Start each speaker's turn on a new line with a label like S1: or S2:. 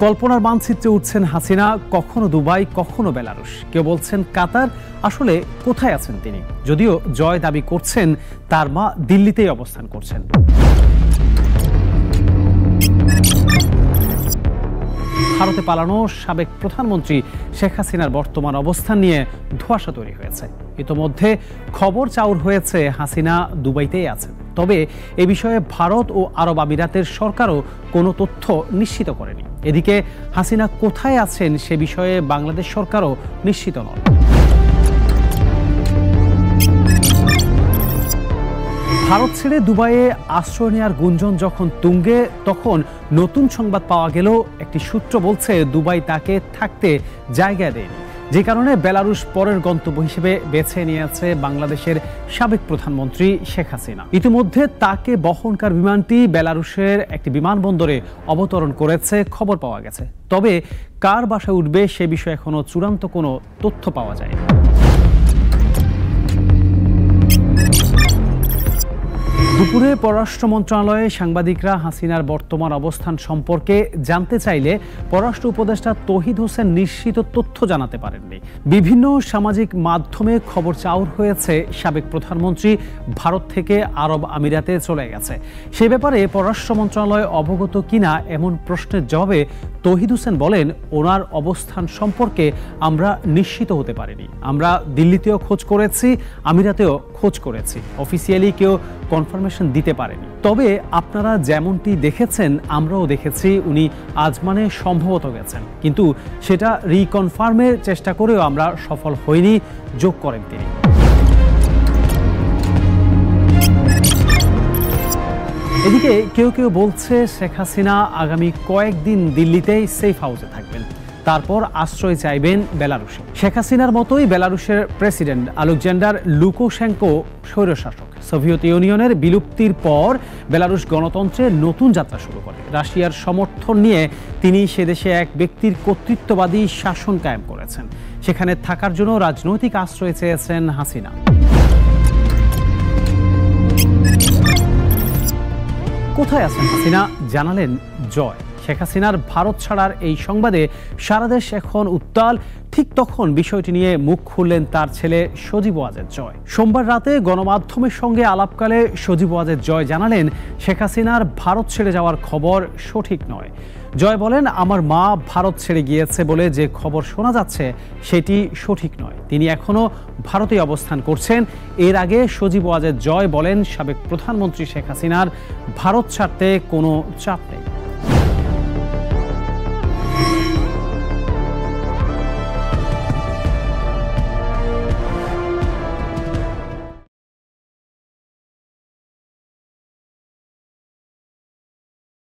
S1: কল্পনার মানচিত্রে উঠছেন হাসিনা, কখনো দুবাই, কখনো বেলারুশ, কেউ বলছেন কাতার। আসলে কোথায় আছেন তিনি? যদিও জয় দাবি করছেন, তার মা দিল্লিতেই অবস্থান করছেন। ভারতে পালানো সাবেক প্রধানমন্ত্রী শেখ হাসিনার বর্তমান অবস্থান নিয়ে ধোঁয়াশা তৈরি হয়েছে। ইতোমধ্যে খবর চাউর হয়েছে হাসিনা দুবাইতেই আছেন। তবে এ বিষয়ে ভারত ও আরব আমিরাতের সরকারও কোনো তথ্য নিশ্চিত করেনি। এদিকে হাসিনা কোথায় আছেন সে বিষয়ে বাংলাদেশ সরকারও নিশ্চিত নয়। ভারত ছেড়ে দুবাইয়ে আশ্রয় নেওয়ার গুঞ্জন যখন তুঙ্গে, তখন নতুন সংবাদ পাওয়া গেল। একটি সূত্র বলছে দুবাই তাকে থাকতে জায়গা দেয়নি, যে কারণে বেলারুশ পরের গন্তব্য হিসেবে বেছে নিয়েছে বাংলাদেশের সাবেক প্রধানমন্ত্রী শেখ হাসিনা। ইতিমধ্যে তাকে বহনকার বিমানটি বেলারুশের একটি বিমানবন্দরে অবতরণ করেছে খবর পাওয়া গেছে। তবে কার বাসায় উঠবে সে বিষয়ে এখনো চূড়ান্ত কোনো তথ্য পাওয়া যায়নি। দুপুরে পররাষ্ট্র মন্ত্রণালয়ে সাংবাদিকরা হাসিনার বর্তমান অবস্থান সম্পর্কে জানতে চাইলে পররাষ্ট্র উপদেষ্টা তৌহিদ হোসেন নিশ্চিত তথ্য জানাতে পারেননি। বিভিন্ন সামাজিক মাধ্যমে খবর চাউর হয়েছে সাবেক প্রধানমন্ত্রী ভারত থেকে আরব আমিরাতে চলে গেছে। সে ব্যাপারে পররাষ্ট্র মন্ত্রণালয় অবগত কিনা এমন প্রশ্নের জবাবে তৌহিদ হোসেন বলেন, ওনার অবস্থান সম্পর্কে আমরা নিশ্চিত হতে পারিনি। আমরা দিল্লিতেও খোঁজ করেছি, আমিরাতেও খোঁজ করেছি, অফিসিয়ালি কেউ কনফার্মেশন দিতে পারেনি। তবে আপনারা যেমনটি দেখেছেন আমরাও দেখেছি, উনি আজমানে সম্ভবত গেছেন, কিন্তু সেটা রিকনফার্মের চেষ্টা করেও আমরা সফল হইনি, যোগ করেন তিনি। এদিকে কেউ কেউ বলছে শেখ হাসিনা আগামী কয়েকদিন দিল্লিতেই সেফ হাউসে থাকবেন, তারপর আশ্রয় চাইবেন বেলারুশে। শেখ হাসিনার মতোই বেলারুশের প্রেসিডেন্ট আলেকজান্ডার লুকাশেঙ্কো স্বৈরশাসক। সোভিয়েত ইউনিয়নের বিলুপ্তির পর বেলারুশ গণতন্ত্রের নতুন যাত্রা শুরু করে। রাশিয়ার সমর্থন নিয়ে তিনি সে দেশে এক ব্যক্তির কর্তৃত্ববাদী শাসন কায়েম করেছেন। সেখানে থাকার জন্য রাজনৈতিক আশ্রয় চেয়েছেন হাসিনা। কোথায় আছেন হাসিনা জানালেন জয়। শেখ হাসিনার ভারত ছাড়ার এই সংবাদে সারা দেশ এখন উত্তাল। ঠিক তখন বিষয়টি নিয়ে মুখ খুললেন তার ছেলে সজীব ওয়াজেদ জয়। সোমবার রাতে গণমাধ্যমের সঙ্গে আলাপকালে সজীব ওয়াজেদ জয় জানালেন, শেখ হাসিনার ভারত ছেড়ে যাওয়ার খবর সঠিক নয়। জয় বলেন, আমার মা ভারত ছেড়ে গিয়েছে বলে যে খবর শোনা যাচ্ছে সেটি সঠিক নয়। তিনি এখনো ভারতে অবস্থান করছেন। এর আগে সজীব ওয়াজেদ জয় বলেন, সাবেক প্রধানমন্ত্রী শেখ হাসিনার ভারত ছাড়তে কোনো চাপ নেই।